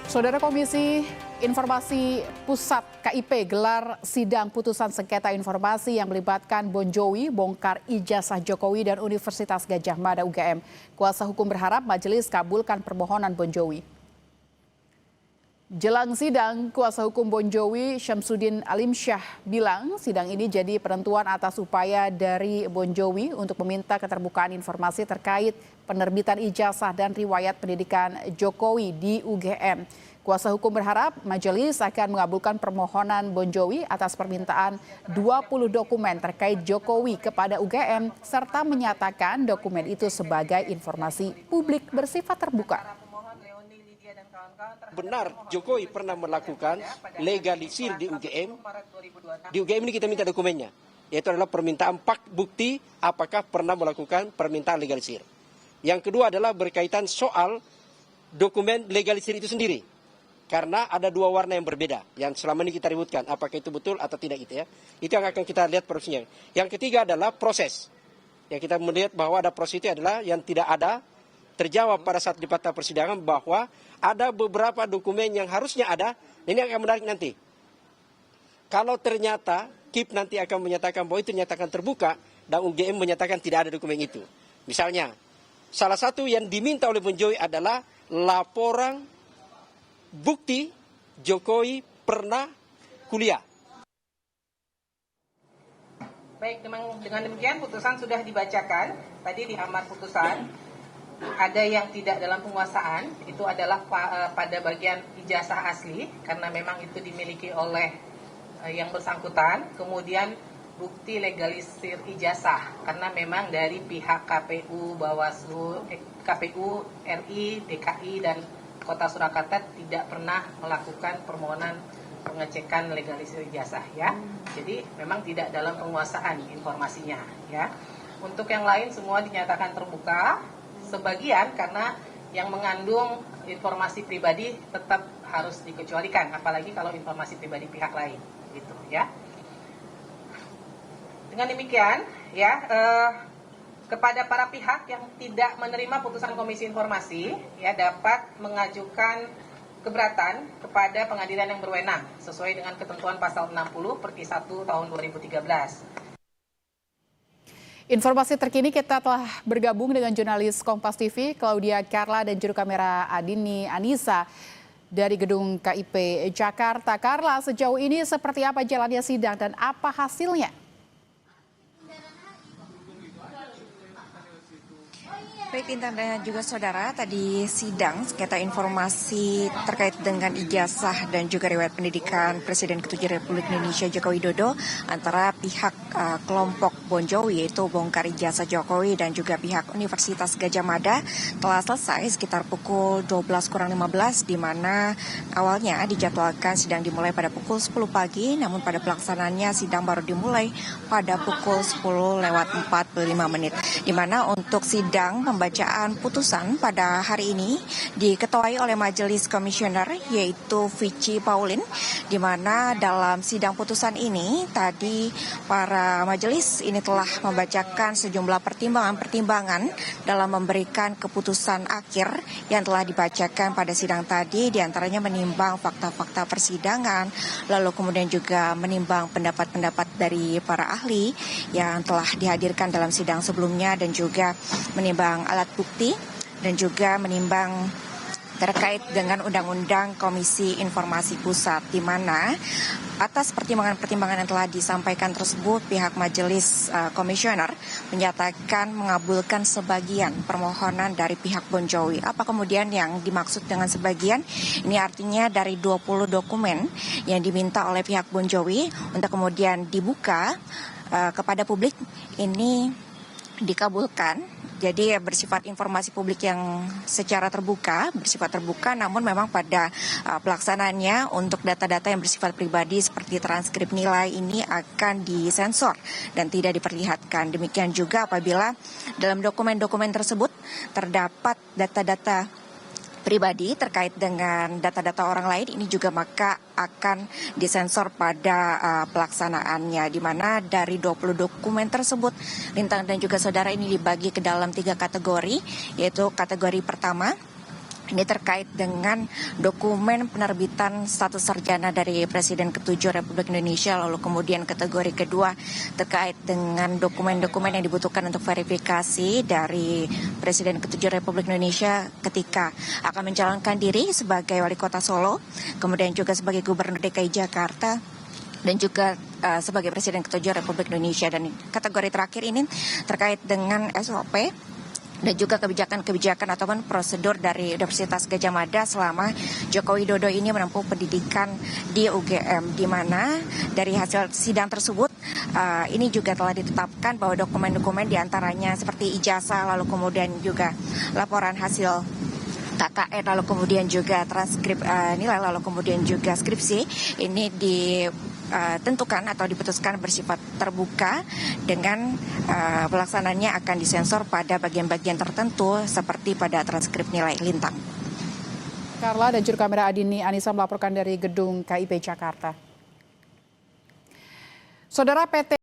Saudara Komisi Informasi Pusat KIP gelar sidang putusan sengketa informasi yang melibatkan Bon Jovi, bongkar ijazah Jokowi dan Universitas Gadjah Mada UGM. Kuasa hukum berharap majelis kabulkan permohonan Bon Jovi. Jelang sidang, kuasa hukum Bon Jovi Syamsuddin Alimsyah bilang sidang ini jadi penentuan atas upaya dari Bon Jovi untuk meminta keterbukaan informasi terkait penerbitan ijazah dan riwayat pendidikan Jokowi di UGM. Kuasa hukum berharap majelis akan mengabulkan permohonan Bon Jovi atas permintaan 20 dokumen terkait Jokowi kepada UGM serta menyatakan dokumen itu sebagai informasi publik bersifat terbuka. Benar Jokowi pernah melakukan legalisir di UGM. Di UGM ini kita minta dokumennya, yaitu adalah permintaan bukti apakah pernah melakukan permintaan legalisir. Yang kedua adalah berkaitan soal dokumen legalisir itu sendiri. Karena ada dua warna yang berbeda yang selama ini kita ributkan, apakah itu betul atau tidak gitu ya. Itu yang akan kita lihat prosesnya. Yang ketiga adalah proses. Yang kita melihat bahwa ada proses itu adalah yang tidak ada terjawab pada saat di fakta persidangan bahwa ada beberapa dokumen yang harusnya ada. Ini akan menarik nanti. Kalau ternyata KIP nanti akan menyatakan bahwa itu nyatakan terbuka dan UGM menyatakan tidak ada dokumen itu. Misalnya, salah satu yang diminta oleh Bon Jovi adalah laporan bukti Jokowi pernah kuliah. Baik, dengan demikian putusan sudah dibacakan. Tadi di amar putusan ada yang tidak dalam penguasaan, itu adalah pada bagian ijazah asli karena memang itu dimiliki oleh yang bersangkutan. Kemudian bukti legalisir ijazah karena memang dari pihak KPU, Bawaslu, KPU RI, DKI dan Kota Surakarta tidak pernah melakukan permohonan pengecekan legalisir ijazah ya. Jadi memang tidak dalam penguasaan informasinya ya. Untuk yang lain semua dinyatakan terbuka. Sebagian karena yang mengandung informasi pribadi tetap harus dikecualikan, apalagi kalau informasi pribadi pihak lain gitu ya. Dengan demikian ya kepada para pihak yang tidak menerima putusan Komisi Informasi ya dapat mengajukan keberatan kepada pengadilan yang berwenang sesuai dengan ketentuan pasal 60/1 tahun 2013. Informasi terkini kita telah bergabung dengan jurnalis Kompas TV Claudia Carla dan juru kamera Adini Anissa dari gedung KIP Jakarta. Carla, sejauh ini seperti apa jalannya sidang dan apa hasilnya? Baik Intan dan juga saudara, tadi sidang sengketa informasi terkait dengan ijazah dan juga riwayat pendidikan Presiden ke-7 Republik Indonesia Joko Widodo antara pihak kelompok Bon Jovi yaitu bongkar ijazah Jokowi dan juga pihak Universitas Gadjah Mada telah selesai sekitar pukul 12:15 di mana awalnya dijadwalkan sidang dimulai pada pukul 10 pagi namun pada pelaksanaannya sidang baru dimulai pada pukul 10:45 di mana untuk sidang pembacaan putusan pada hari ini diketuai oleh Majelis Komisioner yaitu Vici Paulin, di mana dalam sidang putusan ini tadi para majelis ini telah membacakan sejumlah pertimbangan dalam memberikan keputusan akhir yang telah dibacakan pada sidang tadi, diantaranya menimbang fakta-fakta persidangan, lalu kemudian juga menimbang pendapat-pendapat dari para ahli yang telah dihadirkan dalam sidang sebelumnya dan juga menimbang alat bukti dan juga menimbang terkait dengan Undang-Undang Komisi Informasi Pusat, di mana atas pertimbangan-pertimbangan yang telah disampaikan tersebut pihak Majelis Komisioner menyatakan mengabulkan sebagian permohonan dari pihak Bon Jovi. Apa kemudian yang dimaksud dengan sebagian? Ini artinya dari 20 dokumen yang diminta oleh pihak Bon Jovi untuk kemudian dibuka kepada publik ini dikabulkan. Jadi bersifat informasi publik yang secara bersifat terbuka, namun memang pada pelaksanaannya untuk data-data yang bersifat pribadi seperti transkrip nilai ini akan disensor dan tidak diperlihatkan. Demikian juga apabila dalam dokumen-dokumen tersebut terdapat data-data pribadi terkait dengan data-data orang lain, ini juga maka akan disensor pada pelaksanaannya, di mana dari 20 dokumen tersebut Lintang dan juga saudara ini dibagi ke dalam 3 kategori, yaitu kategori pertama Ini terkait dengan dokumen penerbitan status sarjana dari Presiden ke-7 Republik Indonesia, lalu kemudian kategori kedua terkait dengan dokumen-dokumen yang dibutuhkan untuk verifikasi dari Presiden ke-7 Republik Indonesia ketika akan menjalankan diri sebagai Wali Kota Solo, kemudian juga sebagai Gubernur DKI Jakarta, dan juga sebagai Presiden ke-7 Republik Indonesia. Dan kategori terakhir ini terkait dengan SOP dan juga kebijakan-kebijakan ataupun prosedur dari Universitas Gadjah Mada selama Joko Widodo ini menempuh pendidikan di UGM, di mana dari hasil sidang tersebut ini juga telah ditetapkan bahwa dokumen-dokumen diantaranya seperti ijazah, lalu kemudian juga laporan hasil KKN, lalu kemudian juga transkrip nilai, lalu kemudian juga skripsi ini ditentukan atau diputuskan bersifat terbuka dengan pelaksananya akan disensor pada bagian-bagian tertentu seperti pada transkrip nilai lintang. Carla dan juru kamera Adini Anissa melaporkan dari gedung KIP Jakarta. Saudara PT